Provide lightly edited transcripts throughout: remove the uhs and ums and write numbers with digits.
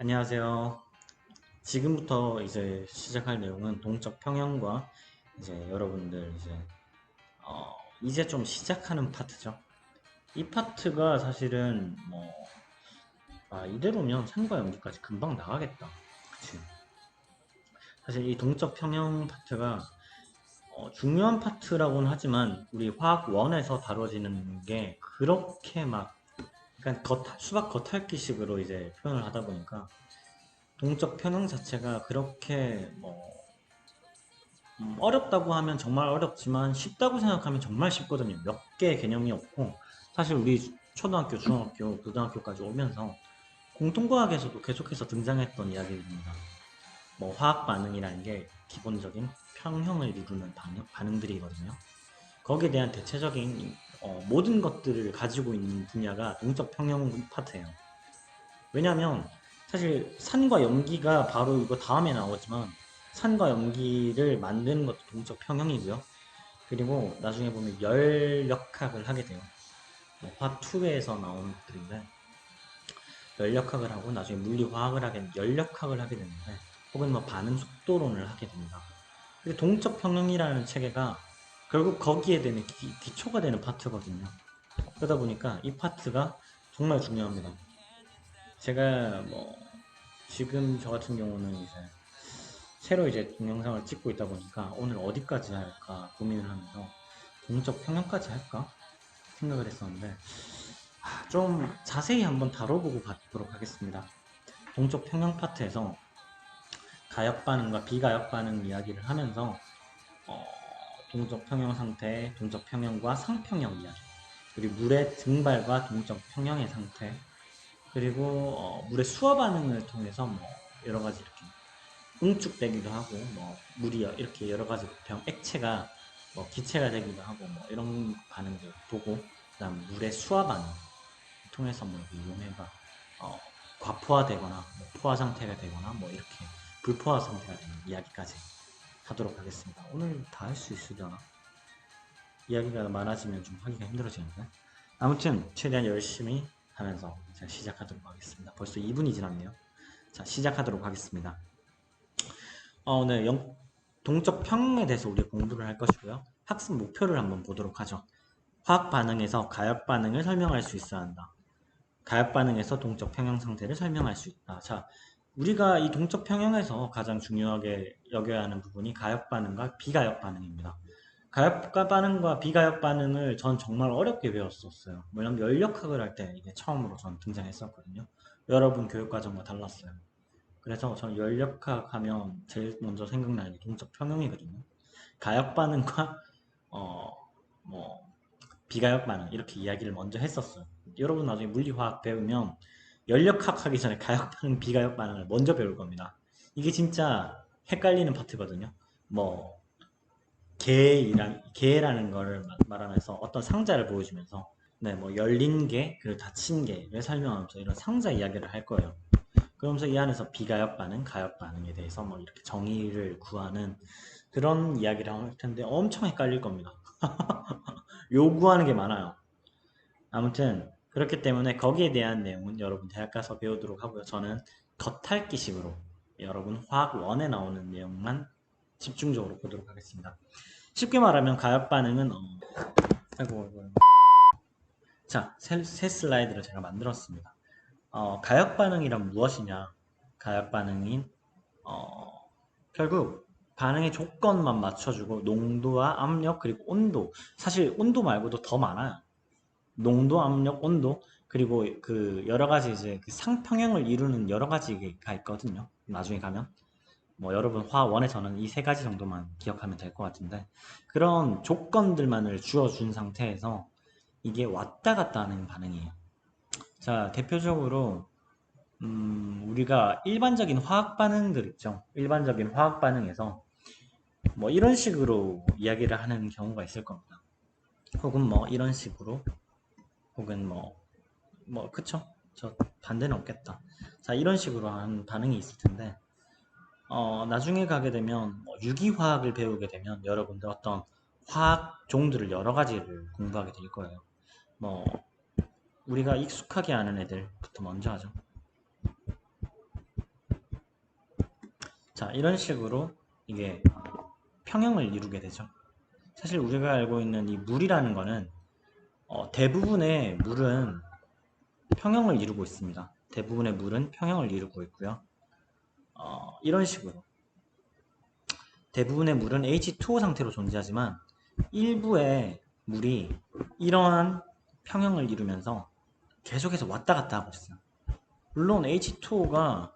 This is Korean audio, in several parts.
안녕하세요. 지금부터 이제 시작할 내용은 동적 평형과 이제 여러분들 이제 좀 시작하는 파트죠. 이 파트가 사실은 이대로면 산과 연기까지 금방 나가겠다. 그치? 사실 이 동적 평형 파트가 중요한 파트라고는 하지만 우리 화학 1에서 다뤄지는 게 그렇게 막 약간 수박 겉핥기식으로 이제 표현을 하다 보니까 동적 평형 자체가 그렇게 어렵다고 하면 정말 어렵지만 쉽다고 생각하면 정말 쉽거든요. 몇 개의 개념이 없고 사실 우리 초등학교, 중학교, 고등학교까지 오면서 공통과학에서도 계속해서 등장했던 이야기입니다. 화학 반응이라는 게 기본적인 평형을 이루는 반응들이거든요. 거기에 대한 대체적인 모든 것들을 가지고 있는 분야가 동적 평형 파트예요. 왜냐하면 사실 산과 염기가 바로 이거 다음에 나오지만 산과 염기를 만드는 것도 동적 평형이고요. 그리고 나중에 보면 열역학을 하게 돼요. 화2에서 나오는 것들인데 열역학을 하고 나중에 물리화학을 하게 열역학을 하게 되는데 혹은 반응 속도론을 하게 됩니다. 근데 동적 평형이라는 체계가 결국 거기에 되는 기초가 되는 파트거든요. 그러다 보니까 이 파트가 정말 중요합니다. 제가 지금 저 같은 경우는 이제 새로 이제 동영상을 찍고 있다 보니까 오늘 어디까지 할까 고민을 하면서 동적 평형까지 할까 생각을 했었는데 좀 자세히 한번 다뤄보고 가도록 하겠습니다. 동적 평형 파트에서 가역 반응과 비가역 반응 이야기를 하면서 어, 동적 평형 상태, 동적 평형과 상평형 이야기, 그리고 물의 증발과 동적 평형의 상태, 그리고 물의 수화 반응을 통해서 여러 가지 이렇게 응축되기도 하고 물이 이렇게 여러 가지 액체가 기체가 되기도 하고 이런 반응들 보고 그다음 물의 수화 반응 통해서 이용해가 어, 과포화되거나 포화 상태가 되거나 이렇게 불포화 상태가 되는 이야기까지 하도록 하겠습니다. 오늘 다 할 수 있으려나? 이야기가 많아지면 좀 하기가 힘들어지는데 아무튼 최대한 열심히 하면서 제가 시작하도록 하겠습니다. 벌써 2분이 지났네요. 자, 시작하도록 하겠습니다. 네, 동적 평에 대해서 우리 공부를 할 것이고요. 학습 목표를 한번 보도록 하죠. 화학 반응에서 가역 반응을 설명할 수 있어야 한다. 가역 반응에서 동적 평형 상태를 설명할 수 있다. 자, 우리가 이 동적 평형에서 가장 중요하게 여겨야 하는 부분이 가역 반응과 비가역 반응입니다. 가역 반응과 비가역 반응을 전 정말 어렵게 배웠었어요. 왜냐면 연력학을 할 때 이게 처음으로 전 등장했었거든요. 여러분 교육과정과 달랐어요. 그래서 저는 열역학 하면 제일 먼저 생각나는 게 동적 평형이거든요. 가역 반응과 어, 뭐 비가역 반응 이렇게 이야기를 먼저 했었어요. 여러분 나중에 물리화학 배우면 열역학 하기 전에 가역 반응, 비가역 반응을 먼저 배울 겁니다. 이게 진짜 헷갈리는 파트거든요. 뭐 개라는 거를 말하면서 어떤 상자를 보여주면서 네, 열린 개, 그리고 닫힌 개를 설명하면서 이런 상자 이야기를 할 거예요. 그러면서 이 안에서 비가역 반응, 가역 반응에 대해서 이렇게 정의를 구하는 그런 이야기를 할 텐데 엄청 헷갈릴 겁니다. 요구하는 게 많아요. 아무튼 그렇기 때문에 거기에 대한 내용은 여러분 대학 가서 배우도록 하고요. 저는 겉핥기식으로 여러분 화학 1에 나오는 내용만 집중적으로 보도록 하겠습니다. 쉽게 말하면 가역 반응은 아이고, 아이고. 자, 새 슬라이드를 제가 만들었습니다. 가역 반응이란 무엇이냐? 가역 반응인 어, 결국 반응의 조건만 맞춰주고 농도와 압력 그리고 온도, 사실 온도 말고도 더 많아요. 농도, 압력, 온도, 그리고 그 여러 가지 이제 그 상평형을 이루는 여러 가지가 있거든요. 나중에 가면 여러분 화1에서는 이 세 가지 정도만 기억하면 될 것 같은데 그런 조건들만을 주어준 상태에서 이게 왔다 갔다 하는 반응이에요. 자, 대표적으로 우리가 일반적인 화학 반응들 있죠. 일반적인 화학 반응에서 이런 식으로 이야기를 하는 경우가 있을 겁니다. 혹은 이런 식으로 혹은 그쵸? 저 반대는 없겠다. 자, 이런 식으로 하는 반응이 있을 텐데 나중에 가게 되면 유기화학을 배우게 되면 여러분들 어떤 화학 종들을 여러 가지를 공부하게 될 거예요. 우리가 익숙하게 아는 애들부터 먼저 하죠. 자, 이런 식으로 이게 평형을 이루게 되죠. 사실 우리가 알고 있는 이 물이라는 거는 대부분의 물은 평형을 이루고 있습니다. 대부분의 물은 평형을 이루고 있고요. 이런 식으로 대부분의 물은 H2O 상태로 존재하지만 일부의 물이 이러한 평형을 이루면서 계속해서 왔다 갔다 하고 있어요. 물론 H2O가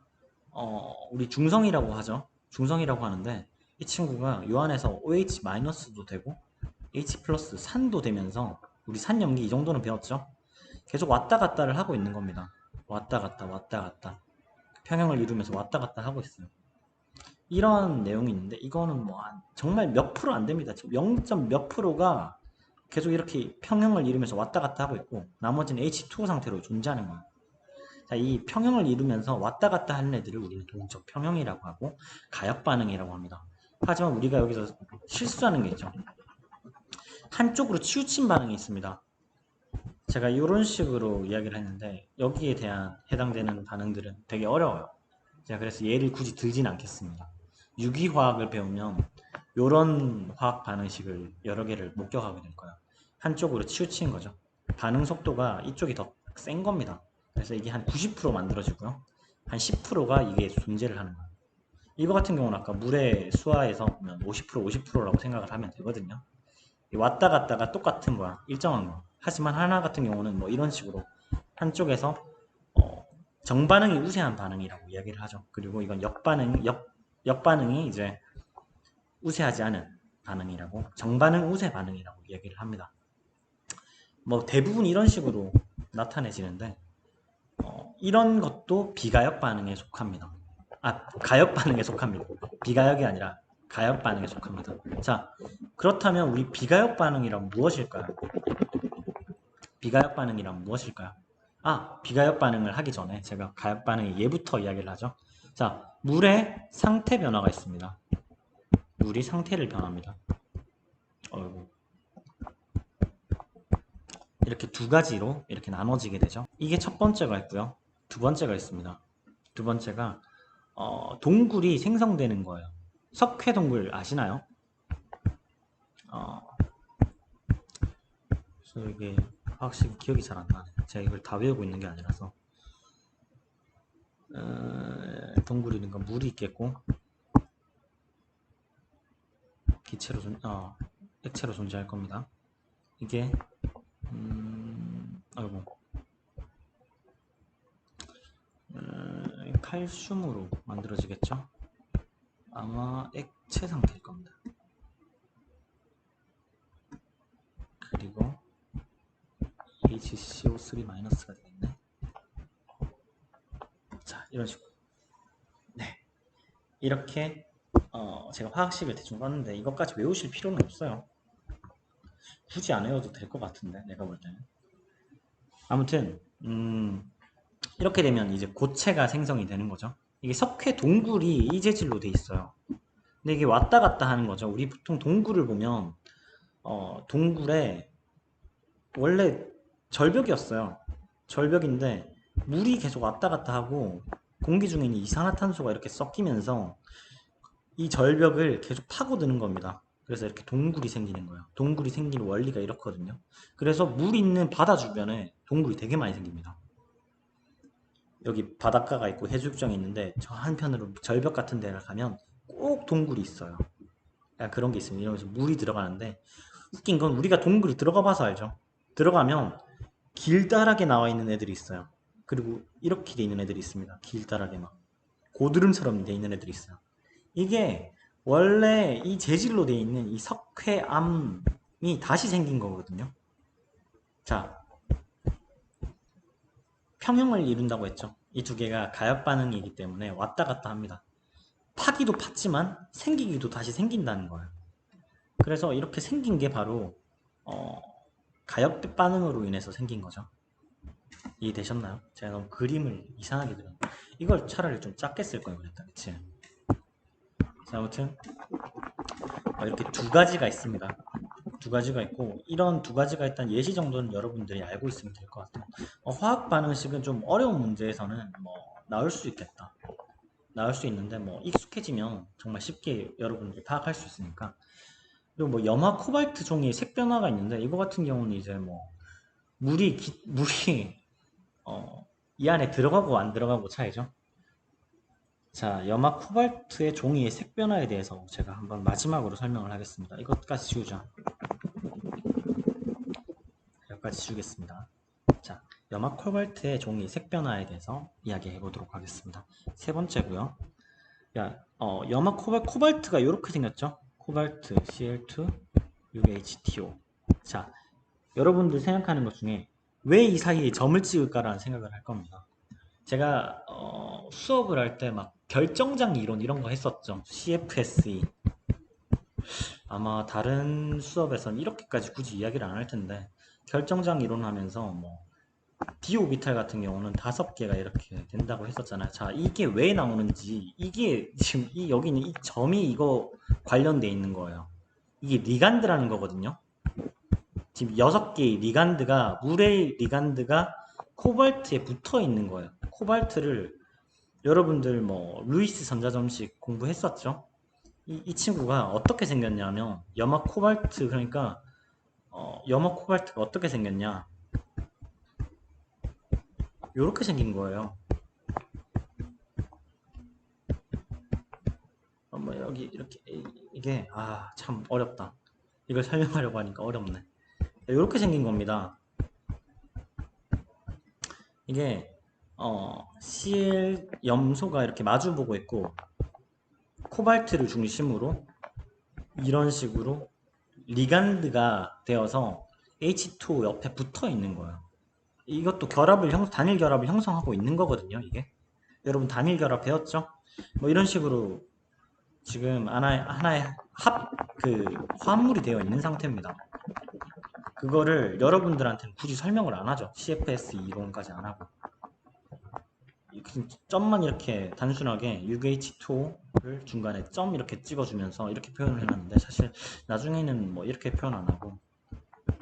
우리 중성이라고 하죠. 중성이라고 하는데 이 친구가 요 안에서 OH-도 되고 H 플러스 산도 되면서 우리 산염기 이 정도는 배웠죠. 계속 왔다 갔다를 하고 있는 겁니다. 왔다 갔다 왔다 갔다 평형을 이루면서 왔다 갔다 하고 있어요. 이런 내용이 있는데 이거는 뭐 정말 몇 프로 안 됩니다. 지금 0. 몇 프로가 계속 이렇게 평형을 이루면서 왔다 갔다 하고 있고 나머지는 H2O 상태로 존재하는 거예요. 자, 이 평형을 이루면서 왔다 갔다 하는 애들을 우리는 동적 평형이라고 하고 가역 반응이라고 합니다. 하지만 우리가 여기서 실수하는 게 있죠. 한쪽으로 치우친 반응이 있습니다. 제가 이런 식으로 이야기를 했는데 여기에 대한 해당되는 반응들은 되게 어려워요. 제가 그래서 예를 굳이 들진 않겠습니다. 유기화학을 배우면 이런 화학 반응식을 여러 개를 목격하게 될 거예요. 한쪽으로 치우친 거죠. 반응 속도가 이쪽이 더 센 겁니다. 그래서 이게 한 90% 만들어지고요. 한 10%가 이게 존재를 하는 거예요. 이거 같은 경우는 아까 물의 수화에서 보면 50% 50%라고 생각을 하면 되거든요. 왔다 갔다가 똑같은 거야. 일정한 거. 하지만 하나 같은 경우는 뭐 이런 식으로 한쪽에서 정반응이 우세한 반응이라고 이야기를 하죠. 그리고 이건 역반응이 이제 우세하지 않은 반응이라고 정반응 우세 반응이라고 이야기를 합니다. 뭐 대부분 이런 식으로 나타내지는데 이런 것도 비가역 반응에 속합니다. 가역 반응에 속합니다. 비가역이 아니라 가역 반응에 속합니다. 자, 그렇다면 우리 비가역 반응이란 무엇일까요? 비가역 반응이란 무엇일까요? 비가역 반응을 하기 전에 제가 가역 반응의 예부터 이야기를 하죠. 자, 물의 상태 변화가 있습니다. 물이 상태를 변합니다. 이렇게 두 가지로 이렇게 나눠지게 되죠. 이게 첫 번째가 있고요. 두 번째가 있습니다. 두 번째가 동굴이 생성되는 거예요. 석회 동굴 아시나요? 그래서 이게 확실히 기억이 잘 안 나네. 제가 이걸 다 외우고 있는 게 아니라서. 동굴이니까 물이 있겠고 기체로 액체로 존재할 겁니다. 이게 칼슘으로 만들어지겠죠? 아마 액체 상태일 겁니다. 그리고 HCO3-가 되겠네. 자, 이런 식으로. 네. 이렇게 제가 화학식을 대충 썼는데 이것까지 외우실 필요는 없어요. 굳이 안 외워도 될 것 같은데 내가 볼 때는. 아무튼 이렇게 되면 이제 고체가 생성이 되는 거죠. 이게 석회 동굴이 이 재질로 돼 있어요. 근데 이게 왔다 갔다 하는 거죠. 우리 보통 동굴을 보면 동굴에 원래 절벽이었어요. 절벽인데 물이 계속 왔다 갔다 하고 공기 중에 있는 이산화탄소가 이렇게 섞이면서 이 절벽을 계속 파고드는 겁니다. 그래서 이렇게 동굴이 생기는 거예요. 동굴이 생기는 원리가 이렇거든요. 그래서 물 있는 바다 주변에 동굴이 되게 많이 생깁니다. 여기 바닷가가 있고 해수욕장이 있는데 저 한편으로 절벽 같은 데를 가면 꼭 동굴이 있어요. 그런 게 있습니다. 이러면서 물이 들어가는데 웃긴 건 우리가 동굴이 들어가 봐서 알죠. 들어가면 길다랗게 나와 있는 애들이 있어요. 그리고 이렇게 돼 있는 애들이 있습니다. 길다랗게 막 고드름처럼 돼 있는 애들이 있어요. 이게 원래 이 재질로 돼 있는 이 석회암이 다시 생긴 거거든요. 자, 평형을 이룬다고 했죠. 이 두 개가 가역 반응이기 때문에 왔다 갔다 합니다. 파기도 팠지만 생기기도 다시 생긴다는 거예요. 그래서 이렇게 생긴 게 바로 가역 반응으로 인해서 생긴 거죠. 이해되셨나요? 제가 너무 그림을 이상하게 그렸네. 이걸 차라리 좀 작게 쓸 걸 그랬다. 그치? 자, 아무튼 이렇게 두 가지가 있습니다. 두 가지가 있고 이런 두 가지가 일단 예시 정도는 여러분들이 알고 있으면 될 것 같아요. 화학 반응식은 좀 어려운 문제에서는 뭐 나올 수 있겠다. 나올 수 있는데 뭐 익숙해지면 정말 쉽게 여러분들이 파악할 수 있으니까. 그리고 뭐 염화 코발트 종이의 색 변화가 있는데 이거 같은 경우는 이제 뭐 물이 이 안에 들어가고 안 들어가고 차이죠. 자, 염화 코발트의 종이의 색 변화에 대해서 제가 한번 마지막으로 설명을 하겠습니다. 이것까지 지우자. 여기까지 지우겠습니다. 자, 염화 코발트의 종이 색 변화에 대해서 이야기해 보도록 하겠습니다. 세 번째고요. 염화 코발트가 이렇게 생겼죠? 코발트 Cl2 6HTO. 자, 여러분들 생각하는 것 중에 왜 이 사이에 점을 찍을까라는 생각을 할 겁니다. 제가 수업을 할 때 막 결정장 이론 이런 거 했었죠. CFSE. 아마 다른 수업에서는 이렇게까지 굳이 이야기를 안 할 텐데 결정장 이론 하면서 뭐 d 오비탈 같은 경우는 5개가 이렇게 된다고 했었잖아요. 자, 이게 왜 나오는지, 이게 지금 여기 있는 이 점이 이거 관련돼 있는 거예요. 이게 리간드라는 거거든요. 지금 6개의 리간드가, 물의 리간드가 코발트에 붙어 있는 거예요. 코발트를 여러분들 뭐 루이스 전자점식 공부했었죠? 이 친구가 어떻게 생겼냐면 염화 코발트, 그러니까 염화 코발트가 어떻게 생겼냐, 이렇게 생긴 거예요. 뭐 여기 이렇게, 이게 참 어렵다. 이걸 설명하려고 하니까 어렵네. 이렇게 생긴 겁니다. 이게 Cl 염소가 이렇게 마주보고 있고 코발트를 중심으로 이런 식으로 리간드가 되어서 H2O 옆에 붙어 있는 거예요. 이것도 단일 결합을 형성하고 있는 거거든요, 이게. 여러분 단일 결합 배웠죠? 뭐 이런 식으로 지금 하나의 화합물이 되어 있는 상태입니다. 그거를 여러분들한테는 굳이 설명을 안 하죠. CFS 이론까지 안 하고. 점만 이렇게 단순하게 UH2를 중간에 점 이렇게 찍어주면서 이렇게 표현을 해놨는데, 사실 나중에는 뭐 이렇게 표현 안 하고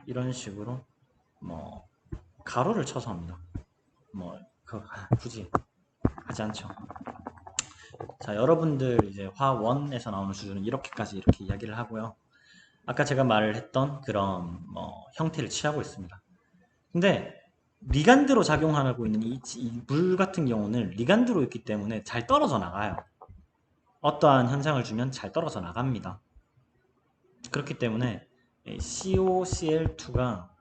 이런 식으로 뭐 가로를 쳐서 합니다. 뭐 굳이 하지 않죠. 자, 여러분들 이제 화1에서 나오는 수준은 이렇게 이야기를 하고요. 아까 제가 말을 했던 그런 형태를 취하고 있습니다. 근데 리간드로 작용하고 있는 이 물 같은 경우는 리간드로 있기 때문에 잘 떨어져 나가요. 어떠한 현상을 주면 잘 떨어져 나갑니다. 그렇기 때문에 COCl2가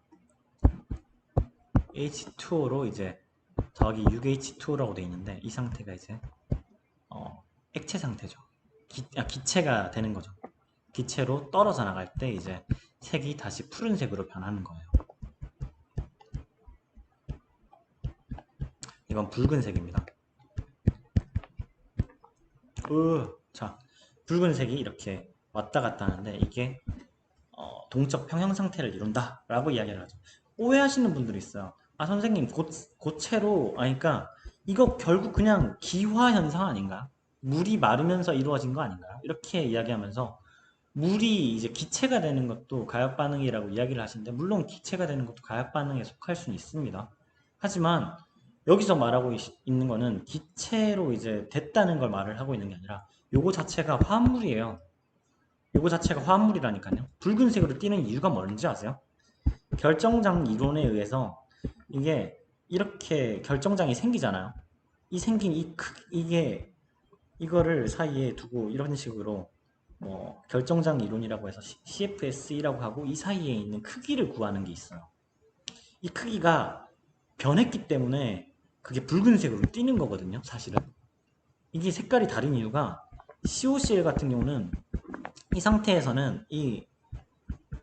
H2O로 이제 더하기 6H2O라고 되어 있는데, 이 상태가 이제 액체 상태죠. 기체가 되는 거죠. 기체로 떨어져 나갈 때 이제 색이 다시 푸른색으로 변하는 거예요. 이건 붉은색입니다. 자, 붉은색이 이렇게 왔다 갔다 하는데 이게 동적 평형 상태를 이룬다 라고 이야기를 하죠. 오해하시는 분들이 있어요. 선생님, 고체로, 그러니까 이거 결국 그냥 기화 현상 아닌가? 물이 마르면서 이루어진 거 아닌가요? 이렇게 이야기하면서 물이 이제 기체가 되는 것도 가역 반응이라고 이야기를 하시는데, 물론 기체가 되는 것도 가역 반응에 속할 수는 있습니다. 하지만 여기서 말하고 있는 거는 기체로 이제 됐다는 걸 말을 하고 있는 게 아니라 요거 자체가 화합물이에요. 요거 자체가 화합물이라니까요. 붉은색으로 띄는 이유가 뭔지 아세요? 결정장 이론에 의해서 이게 이렇게 결정장이 생기잖아요. 이 생긴 이거를 사이에 두고 이런 식으로 결정장 이론이라고 해서 CFSE라고 하고, 이 사이에 있는 크기를 구하는 게 있어요. 이 크기가 변했기 때문에 그게 붉은색으로 띄는 거거든요, 사실은. 이게 색깔이 다른 이유가, COCl 같은 경우는 이 상태에서는 이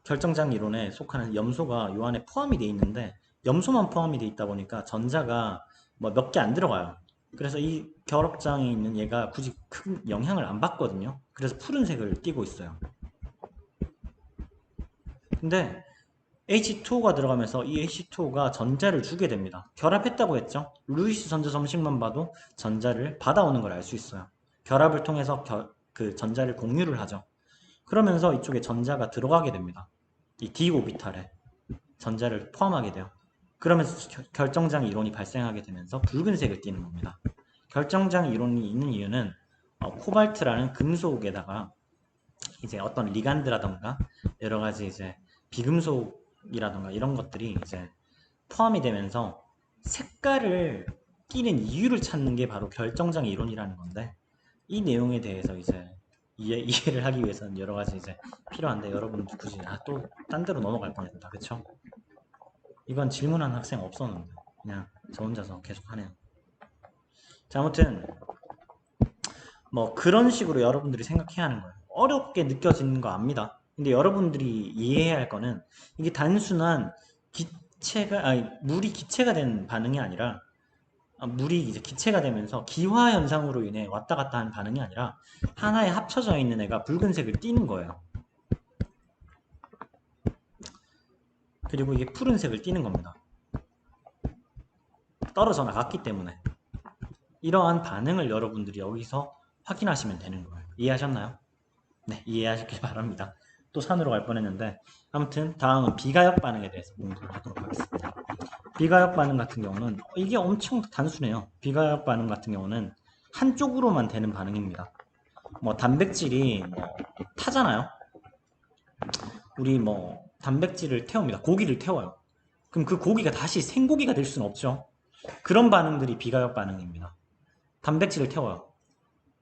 결정장 이론에 속하는 염소가 요 안에 포함이 되어 있는데, 염소만 포함이 되어 있다 보니까 전자가 뭐 몇 개 안 들어가요. 그래서 이 결합장에 있는 얘가 굳이 큰 영향을 안 받거든요. 그래서 푸른색을 띠고 있어요. 근데 H2O가 들어가면서 이 H2O가 전자를 주게 됩니다. 결합했다고 했죠? 루이스 전자 점식만 봐도 전자를 받아오는 걸 알 수 있어요. 결합을 통해서 그 전자를 공유를 하죠. 그러면서 이쪽에 전자가 들어가게 됩니다. 이 d 오비탈에 전자를 포함하게 돼요. 그러면서 결정장 이론이 발생하게 되면서 붉은색을 띠는 겁니다. 결정장 이론이 있는 이유는 코발트라는 금속에다가 이제 어떤 리간드라던가 여러 가지 이제 비금속이라던가 이런 것들이 이제 포함이 되면서 색깔을 끼는 이유를 찾는 게 바로 결정장 이론이라는 건데, 이 내용에 대해서 이제 이해를 하기 위해서는 여러 가지 이제 필요한데, 여러분 굳이 또 딴 데로 넘어갈 뻔했다, 그쵸? 이건 질문한 학생 없었는데 그냥 저 혼자서 계속 하네요. 자, 아무튼 뭐 그런 식으로 여러분들이 생각해야 하는 거예요. 어렵게 느껴지는 거 압니다. 근데 여러분들이 이해해야 할 거는 이게 단순한 물이 기체가 된 반응이 아니라, 물이 이제 기체가 되면서 기화 현상으로 인해 왔다 갔다 하는 반응이 아니라 하나에 합쳐져 있는 애가 붉은색을 띠는 거예요. 그리고 이게 푸른색을 띠는 겁니다. 떨어져 나갔기 때문에. 이러한 반응을 여러분들이 여기서 확인하시면 되는 거예요. 이해하셨나요? 네, 이해하시길 바랍니다. 또 산으로 갈 뻔했는데, 아무튼 다음은 비가역 반응에 대해서 공부를 하도록 하겠습니다. 비가역 반응 같은 경우는 이게 엄청 단순해요. 비가역 반응 같은 경우는 한쪽으로만 되는 반응입니다. 뭐 단백질이 타잖아요. 우리 단백질을 태웁니다. 고기를 태워요. 그럼 그 고기가 다시 생고기가 될 수는 없죠. 그런 반응들이 비가역 반응입니다. 단백질을 태워요.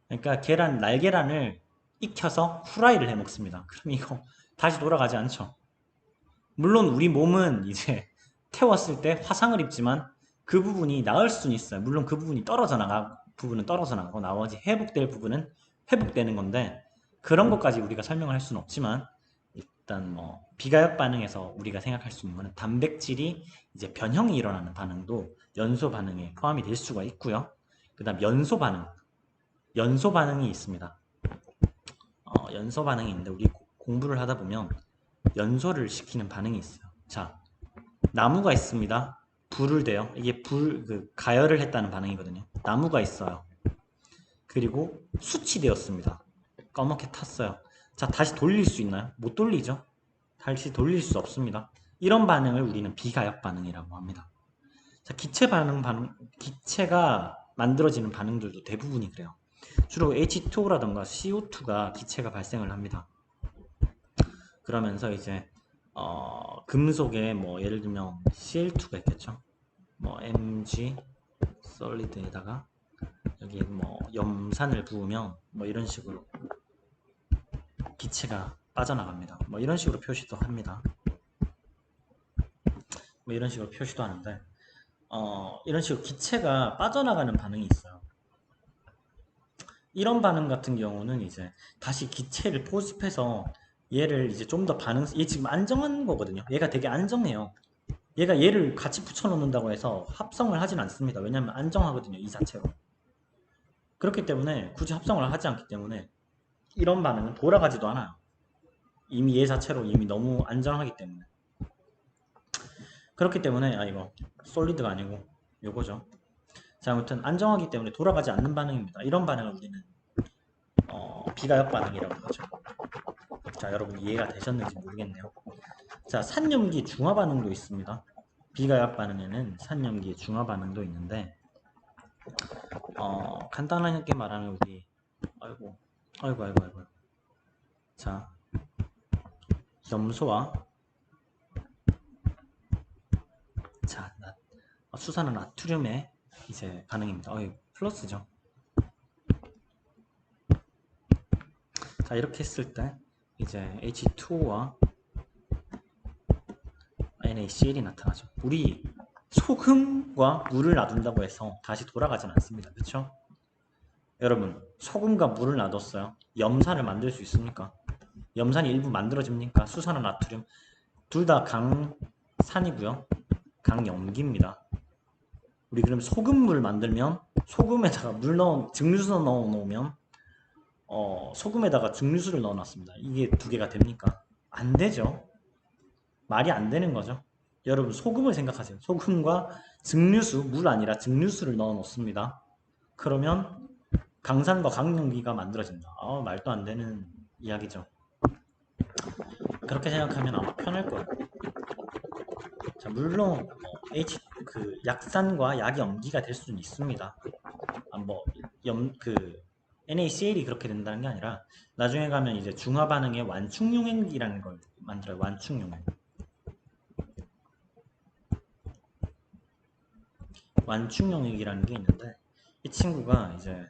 그러니까 날계란을 익혀서 후라이를 해 먹습니다. 그럼 이거 다시 돌아가지 않죠. 물론 우리 몸은 이제 태웠을 때 화상을 입지만 그 부분이 나을 수는 있어요. 물론 그 부분은 떨어져 나가고 나머지 회복될 부분은 회복되는 건데, 그런 것까지 우리가 설명을 할 수는 없지만, 일단 비가역 반응에서 우리가 생각할 수 있는 거는 단백질이 이제 변형이 일어나는 반응도 연소 반응에 포함이 될 수가 있고요. 그 다음 연소 반응이 있습니다. 연소 반응이 있는데, 우리 공부를 하다 보면 연소를 시키는 반응이 있어요. 자, 나무가 있습니다. 불을 대요. 이게 가열을 했다는 반응이거든요. 나무가 있어요. 그리고 숯이 되었습니다. 검게 탔어요. 자, 다시 돌릴 수 있나요? 못 돌리죠. 다시 돌릴 수 없습니다. 이런 반응을 우리는 비가역 반응이라고 합니다. 자, 기체가 만들어지는 반응들도 대부분이 그래요. 주로 H2O라던가 CO2가 기체가 발생을 합니다. 그러면서 이제 금속에 예를 들면 Cl2가 있겠죠. Mg 솔리드에다가 여기 염산을 부으면 이런 식으로 기체가 빠져나갑니다. 이런 식으로 표시도 합니다. 이런 식으로 표시도 하는데, 이런 식으로 기체가 빠져나가는 반응이 있어요. 이런 반응 같은 경우는 이제 다시 기체를 포집해서 얘를 이제 좀 더 얘 지금 안정한 거거든요. 얘가 되게 안정해요. 얘를 같이 붙여놓는다고 해서 합성을 하진 않습니다. 왜냐하면 안정하거든요, 이 자체로. 그렇기 때문에 굳이 합성을 하지 않기 때문에 이런 반응은 돌아가지도 않아요. 이미 얘 자체로 이미 너무 안정하기 때문에. 그렇기 때문에 이거 솔리드가 아니고 요거죠. 자, 아무튼 안정하기 때문에 돌아가지 않는 반응입니다. 이런 반응을 우리는 비가역 반응이라고 하죠. 자, 여러분 이해가 되셨는지 모르겠네요. 자, 산염기 중화 반응도 있습니다. 비가역 반응에는 산염기 중화 반응도 있는데, 간단하게 말하면 우리 아이고. 자, 염소와 수산화 나트륨의 이제 반응입니다. 플러스죠. 자, 이렇게 했을 때 이제 H2O와 NaCl이 나타나죠. 우리 소금과 물을 놔둔다고 해서 다시 돌아가진 않습니다. 그렇죠? 여러분, 소금과 물을 놔뒀어요. 염산을 만들 수 있습니까? 염산이 일부 만들어집니까? 수산화 나트륨 둘 다 강산이고요. 강염기입니다. 우리 그럼 소금물 만들면 소금에다가 증류수 넣어 놓으면 소금에다가 증류수를 넣어 놨습니다. 이게 두 개가 됩니까? 안 되죠. 말이 안 되는 거죠. 여러분, 소금을 생각하세요. 소금과 증류수, 물 아니라 증류수를 넣어 놓습니다. 그러면 강산과 강염기가 만들어진다. 말도 안 되는 이야기죠. 그렇게 생각하면 아마 편할 거예요. 자, 물론 약산과 약염기가 될 수는 있습니다. 그 NaCl이 그렇게 된다는 게 아니라 나중에 가면 이제 중화 반응의 완충용액이라는 걸 만들어요. 완충용액. 완충용액이라는 게 있는데 이 친구가 이제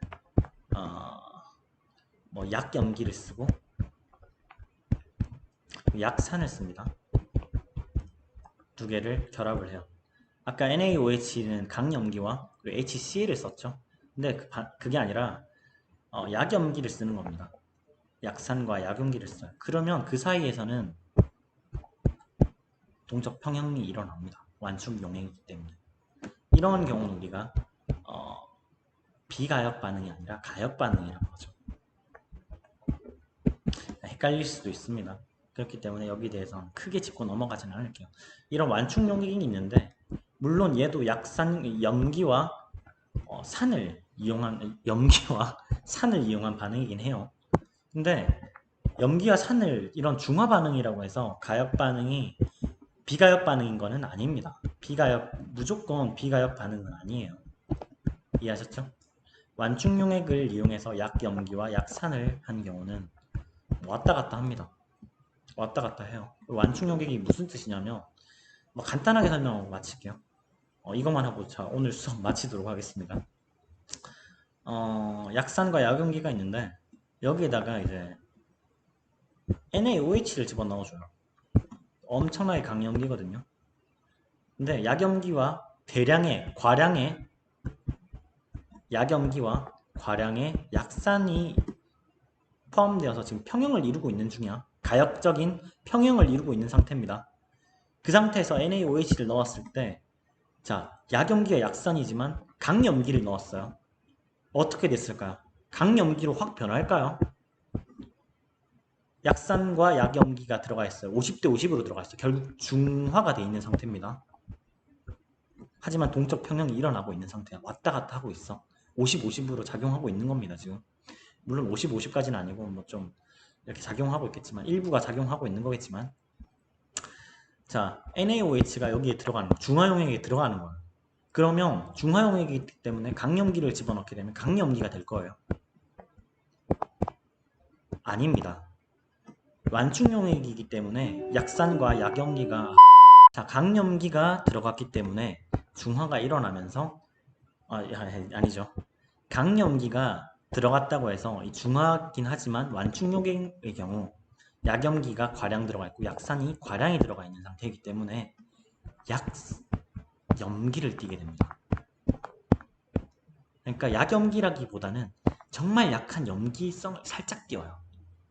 뭐 약염기를 쓰고 약산을 씁니다. 두 개를 결합을 해요. 아까 NaOH는 강염기와 그리고 HCl을 썼죠. 근데 그게 아니라 약염기를 쓰는 겁니다. 약산과 약염기를 써요. 그러면 그 사이에서는 동적 평형이 일어납니다. 완충 용액이기 때문에. 이런 경우는 우리가 비가역 반응이 아니라 가역 반응이라고 하죠. 헷갈릴 수도 있습니다. 그렇기 때문에 여기에 대해서는 크게 짚고 넘어가지는 않을게요. 이런 완충 용액이 있는데 물론 얘도 약산 염기와 산을 이용한 염기와 산을 이용한 반응이긴 해요. 근데 염기와 산을 이런 중화 반응이라고 해서 가역 반응이 비가역 반응인 거는 아닙니다. 무조건 비가역 반응은 아니에요. 이해하셨죠? 완충 용액을 이용해서 약염기와 약산을 한 경우는 왔다 갔다 합니다. 왔다 갔다 해요. 완충 용액이 무슨 뜻이냐면 뭐 간단하게 설명 마칠게요. 이것만 하고 자 오늘 수업 마치도록 하겠습니다. 약산과 약염기가 있는데 여기에다가 이제 NaOH를 집어넣어줘요. 엄청나게 강염기거든요. 근데 약염기와 과량의 약산이 포함되어서 지금 평형을 이루고 있는 중이야. 가역적인 평형을 이루고 있는 상태입니다. 그 상태에서 NaOH를 넣었을 때 자, 약염기와 약산이지만 강염기를 넣었어요. 어떻게 됐을까요? 강염기로 확 변할까요? 약산과 약염기가 들어가 있어요. 50대 50으로 들어가 있어요. 결국 중화가 돼 있는 상태입니다. 하지만 동적 평형이 일어나고 있는 상태야. 왔다 갔다 하고 있어. 50, 50으로 작용하고 있는 겁니다, 지금. 물론 50, 50까지는 아니고 뭐 좀 이렇게 작용하고 있겠지만 일부가 작용하고 있는 거겠지만 자, NaOH가 여기에 들어가는 거, 중화용액에 들어가는 거예요. 그러면 중화용액이기 때문에 강염기를 집어넣게 되면 강염기가 될 거예요. 아닙니다. 완충용액이기 때문에 약산과 약염기가 자, 강염기가 들어갔기 때문에 중화가 일어나면서 아니죠. 강염기가 들어갔다고 해서 이 중화긴 하지만 완충용액의 경우 약염기가 과량 들어가 있고 약산이 과량이 들어가 있는 상태이기 때문에 약염기를 띠게 됩니다. 그러니까 약염기라기보다는 정말 약한 염기성을 살짝 띄어요.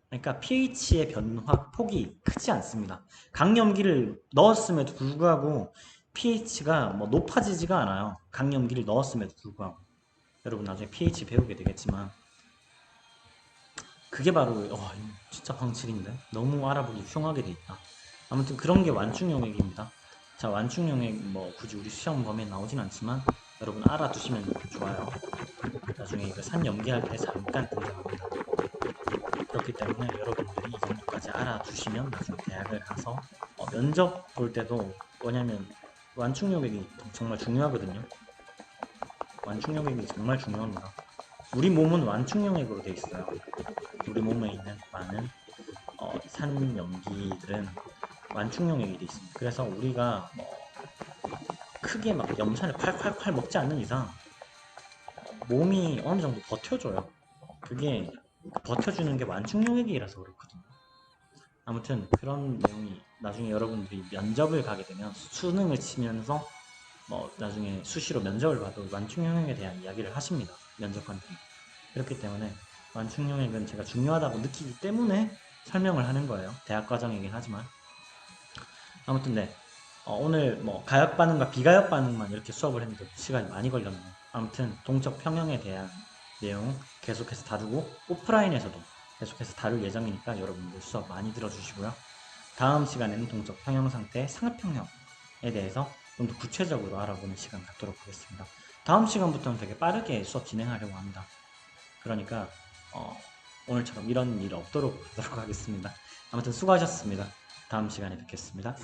그러니까 pH의 변화 폭이 크지 않습니다. 강염기를 넣었음에도 불구하고 pH가 뭐 높아지지가 않아요. 강염기를 넣었음에도 불구하고. 여러분 나중에 pH 배우게 되겠지만 그게 바로 진짜 방칠인데 너무 알아보기 흉하게 돼 있다. 아무튼 그런 게 완충용액입니다. 자, 완충용액 뭐 굳이 우리 시험 범위에 나오진 않지만 여러분 알아두시면 좋아요. 나중에 이거 산염기할 때 잠깐 등장합니다. 그렇기 때문에 여러분들이 이 정도까지 알아두시면 나중에 대학을 가서 면접 볼 때도 뭐냐면 완충용액이 정말 중요하거든요. 완충용액이 정말 중요합니다. 우리 몸은 완충용액으로 되어 있어요. 우리 몸에 있는 많은 산염기들은 완충용액이 되어 있습니다. 그래서 우리가 크게 막 염산을 콸콸콸 먹지 않는 이상 몸이 어느 정도 버텨줘요. 그게 버텨주는 게 완충용액이라서 그렇거든요. 아무튼 그런 내용이 나중에 여러분들이 면접을 가게 되면 수능을 치면서 나중에 수시로 면접을 봐도 완충용액에 대한 이야기를 하십니다. 면접관들이. 그렇기 때문에 완충용액은 제가 중요하다고 느끼기 때문에 설명을 하는 거예요. 대학 과정이긴 하지만. 아무튼 네. 오늘 가역 반응과 비가역 반응만 이렇게 수업을 했는데 시간이 많이 걸렸네요. 아무튼 동적 평형에 대한 내용 계속해서 다루고 오프라인에서도 계속해서 다룰 예정이니까 여러분들 수업 많이 들어주시고요. 다음 시간에는 동적 평형 상태 상하평형에 대해서 좀 더 구체적으로 알아보는 시간 갖도록 하겠습니다. 다음 시간부터는 되게 빠르게 수업 진행하려고 합니다. 그러니까 오늘처럼 이런 일 없도록 하도록 하겠습니다. 아무튼 수고하셨습니다. 다음 시간에 뵙겠습니다.